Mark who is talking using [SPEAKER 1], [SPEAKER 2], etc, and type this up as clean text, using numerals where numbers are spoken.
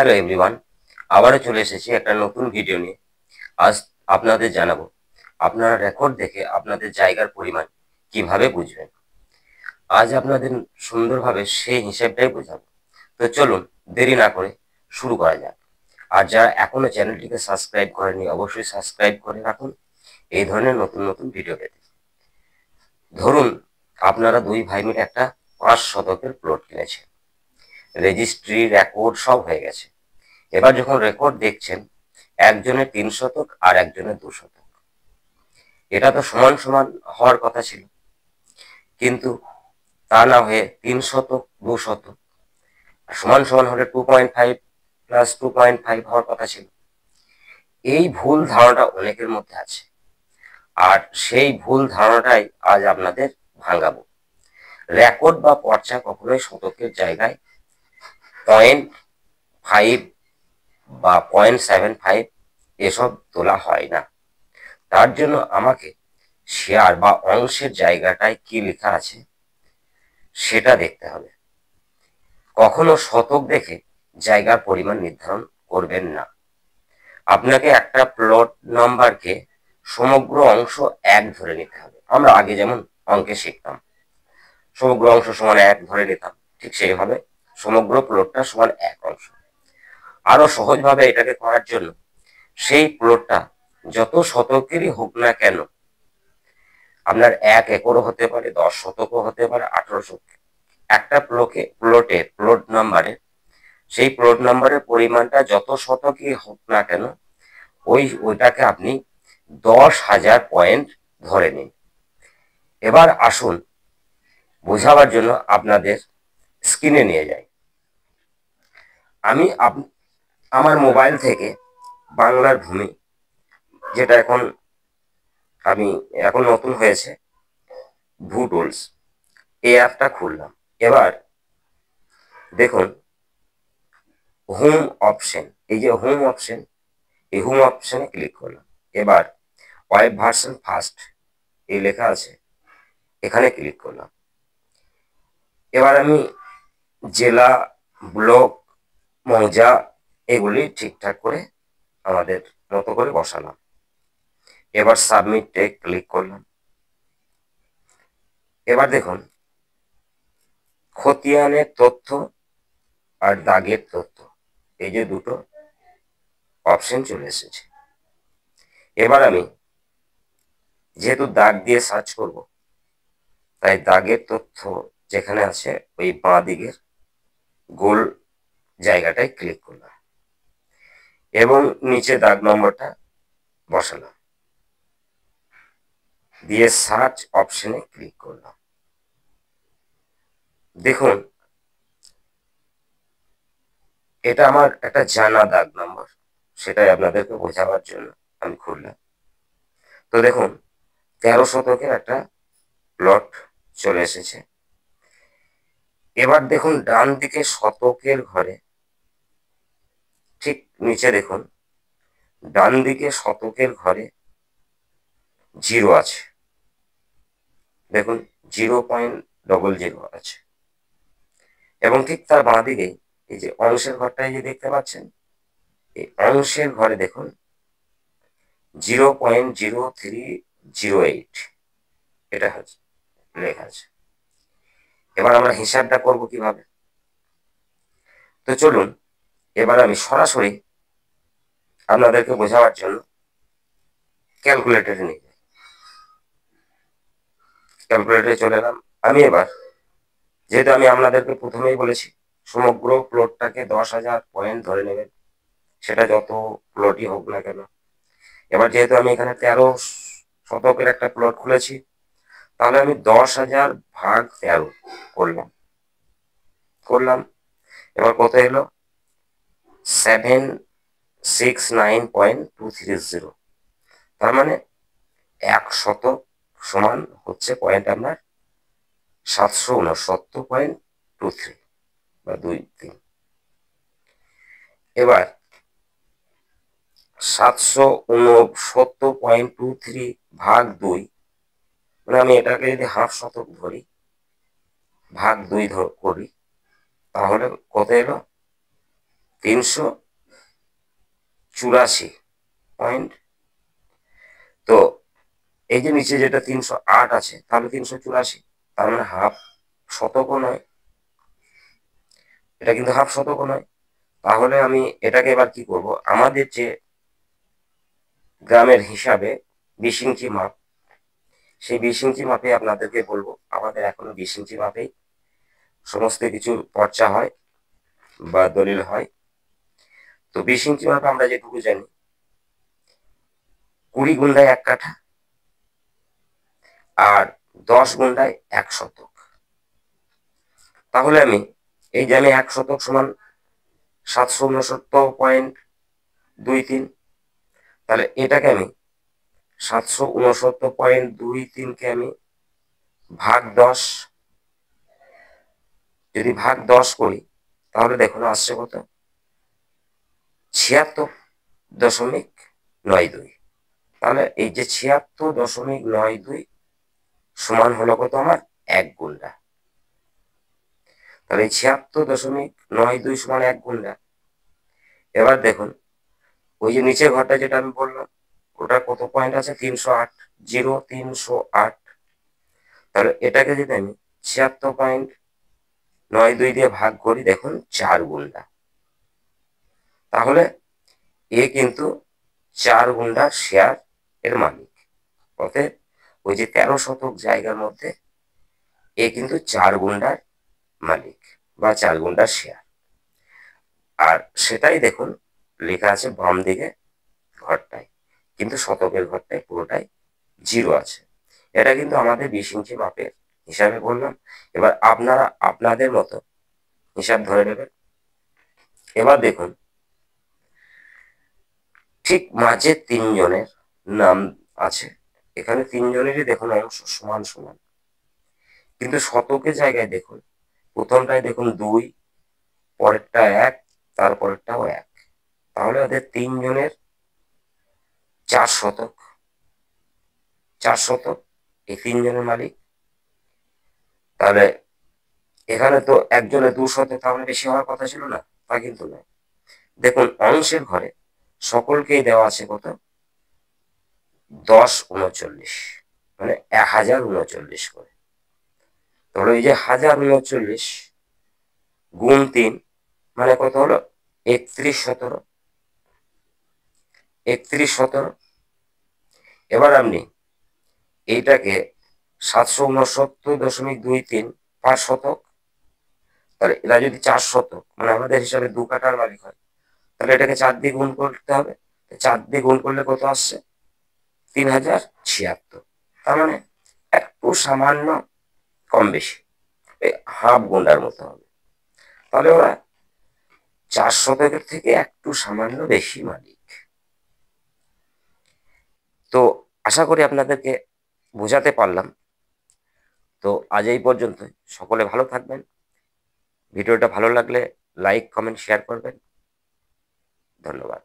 [SPEAKER 1] Hello everyone, আবারও চলে এসেছি একটা নতুন ভিডিও নিয়ে। আজ আপনাদের জানাবো আপনারা রেকর্ড দেখে আপনাদের জায়গার পরিমাণ কিভাবে বুঝবেন। আজ আপনাদের সুন্দরভাবে সেই হিসেবটাই বোঝাবো। তো চলুন দেরি না করে শুরু করা যাক। আর যারা এখনো চ্যানেলটিকে সাবস্ক্রাইব করেনি অবশ্যই সাবস্ক্রাইব করে রাখুন এই ধরনের নতুন নতুন ভিডিও পেতে। ধরুন আপনারা দুই ভাই মিলে একটা 5 শতকের প্লট কিনেছেন, রেজিস্ট্রি রেকর্ড সব হয়ে গেছে। এবার যখন রেকর্ড দেখছেন একজনের 3 শতক আর একজনের 2 শতক, এটা তো সমান সমান হওয়ার কথা ছিল, কিন্তু তা না হয়ে 3 শতক 2 শতক সমান সমান হলে 2.5 প্লাস 2.5 হওয়ার কথা ছিল। এই ভুল ধারণাটা অনেকের মধ্যে আছে, আর সেই ভুল ধারণাটাই আজ আপনাদের ভাঙাবো। রেকর্ড বা পর্চা কখনোই শতকের জায়গায় 0.5 বা 0.75 এসব তোলা হয় না। তার জন্য আমাকে শেয়ার বা অংশের জায়গাটায় কি লেখা আছে সেটা দেখতে হবে। কখনো শতক দেখে জায়গার পরিমাণ নির্ধারণ করবেন না। আপনাকে একটা প্লট নাম্বারকে সমগ্র অংশ 1 ধরে নিতে হবে। আমরা আগে যেমন অঙ্কে শিখতাম সমগ্র অংশ সমান 1 ধরে নিতাম, ঠিক সেইভাবে সমগ্র প্লটটা সমান 1 অংশ। আরো সহজভাবে এটাকে করার জন্য সেই প্লটটা যত শতকেরই হোক না কেন, আপনার 1 একরও হতে পারে, 10 শতকও হতে পারে, 18 শতক, একটা প্লট নাম্বারে সেই প্লট নাম্বারের পরিমাণটা যত শতকই হোক না কেন ওইটাকে আপনি 10,000 পয়েন্ট ধরে নিন। এবার আসুন বোঝাবার জন্য আপনাদের স্ক্রিনে নিয়ে যাই। আমি আমার মোবাইল থেকে বাংলার ভূমি, যেটা এখন নতুন হয়েছে, ভূ টুলস, এই অ্যাপটা খুললাম। এবার দেখুন হোম অপশন, এই যে হোম অপশন, এই হোম অপশনে ক্লিক করলাম। এবার ওয়েব ভার্সন ফার্স্ট এই লেখা আছে, এখানে ক্লিক করলাম। এবার আমি জেলা, ব্লক, মৌজা এগুলি ঠিকঠাক করে আমাদের মতো করে বসালাম। এবার সাবমিটে ক্লিক করলাম। এবার দেখুন খতিয়ানের তথ্য আর দাগের তথ্য, এই যে দুটো অপশন চলে এসেছে। এবার আমি যেহেতু দাগ দিয়ে সার্চ করব, তাই দাগের তথ্য যেখানে আছে ওই বাঁ দিকের গোল জায়গাটায় ক্লিক করলাম এবং নিচে দাগ নম্বরটা বসালাম, দিয়ে সার্চ অপশনে ক্লিক করলাম। দেখুন এটা আমার একটা জানা দাগ নম্বর, সেটাই আপনাদেরকে বোঝাবার জন্য আমি খুললাম। তো দেখুন 13 শতকের একটা প্লট চলে এসেছে। এবার দেখুন ডান দিকে শতকের ঘরে ঠিক নিচে দেখুন ডান দিকে শতকের ঘরে 0 আছে, দেখুন 0.00 আছে, এবং ঠিক তার বাঁ দিকে এই যে অংশের ঘরটাই যে দেখতে পাচ্ছেন, এই অংশের ঘরে দেখুন 0.0308 এটা লেখা আছে। এবার আমরা হিসাবটা করব কিভাবে, তো চলুন এবার আমি সরাসরি আপনাদেরকে বোঝাবার জন্য ক্যালকুলেটরে নিয়ে যাই। ক্যালকুলেটরে চলে এলাম। আমি এবার যেহেতু আমি আপনাদেরকে প্রথমেই বলেছি সমগ্র প্লটটাকে 10,000 পয়েন্ট ধরে নেবেন, সেটা যত প্লটই হোক না কেন। এবার যেহেতু আমি এখানে 13 শতকের একটা প্লট খুলেছি, তাহলে আমি 10,000 ভাগ 13 করলাম। এবার কত এলো 769.230, তার মানে 1 শতক সমান হচ্ছে পয়েন্ট আপনার 769.23 বা 23। এবার 769.23 ভাগ 2, মানে আমি এটাকে যদি হাফ শতক ধরি, ভাগ 2 করি, তাহলে কত এলো 384 তো এই যে নিচে যেটা 308 আছে, তাহলে 384, তার মানে হাফ শতকও নয়, এটা কিন্তু হাফ শতকও নয়। তাহলে আমি এটাকে এবার কি করব, আমাদের যে গ্রামের হিসাবে 20 ইঞ্চি মাপ, সেই 20 ইঞ্চি মাপে আপনাদেরকে বলবো, আমাদের এখনো 20 ইঞ্চি মাপেই সমস্ত কিছু পর্চা হয় বা দলিল হয়। তো 20 ইঞ্চি মাপে আমরা যেটুকু জানি, 20 গুন্ডায় 1 কাঠা আর 10 গুন্ডায় 1 শতক। তাহলে আমি এই যে আমি 1 শতক সমান 769.23, তাহলে এটাকে আমি 769.23 কে আমি ভাগ 10, যদি ভাগ 10 করি তাহলে দেখুন আসছে কত, 76.92। তাহলে এই যে 76.92 সমান হলো কত আমার 1 গুন্ডা। তাহলে এই 76.92 সমান 1 গুন্ডা। এবার দেখুন ওই যে নিচের ঘরটা যেটা আমি বললাম, ওটা কত পয়েন্ট আছে, 308, 308। তাহলে এটাকে যদি আমি 76.92 দিয়ে ভাগ করি, দেখুন 4 গুন্ডা। তাহলে এ কিন্তু 4 গুন্ডার শেয়ার এর মালিক। অতএব ওই যে 13 শতক জায়গার মধ্যে এ কিন্তু 4 গুন্ডার মালিক বা 4 গুন্ডার শেয়ার। আর সেটাই দেখুন লেখা আছে বাম দিকে ঘরটায়, কিন্তু শতকের ঘরটায় পুরোটাই 0 আছে। এটা কিন্তু আমাদের 20 ইঞ্চি মাপের হিসাবে বললাম। এবার আপনারা আপনাদের মতো হিসাব ধরে নেবেন। এবার দেখুন ঠিক মাঝে 3 জনের নাম আছে, এখানে 3 জনেরই দেখুন অংশ সমান সমান, কিন্তু শতকের জায়গায় দেখুন প্রথমটায় দেখুন 2, পরেরটা 1, তারপরেরটাও 1। তাহলে ওদের 3 জনের 4 শতক, 4 শতক এই 3 জনের মালিক। তাহলে এখানে তো একজনের 2 শতক, তাহলে বেশি হওয়ার কথা ছিল না, তা কিন্তু নয়। দেখুন অংশের ঘরে সকলকেই দেওয়া আছে কত, 1039, মানে 1039 করে। তাহলে এই যে 1039 গুণ 3 মানে কত হলো, 3117, 3117। এবার আপনি এইটাকে 769.23 5 শতক, তাহলে এরা যদি 4 শতক, মানে আমাদের হিসাবে 2 কাঠার মালিক হয়, তাহলে এটাকে 4 দিয়ে গুণ করতে হবে। 4 দিয়ে গুণ করলে কত আসছে, 3076। তার মানে একটু সামান্য কম বেশি, হাফ গুন্ডার মতো হবে। তাহলে ওরা 4 শতকের থেকে একটু সামান্য বেশি মালিক। তো আশা করি আপনাদেরকে বোঝাতে পারলাম। তো আজ এই পর্যন্ত, সকলে ভালো থাকবেন। ভিডিওটা ভালো লাগলে লাইক, কমেন্ট, শেয়ার করবেন। ধন্যবাদ।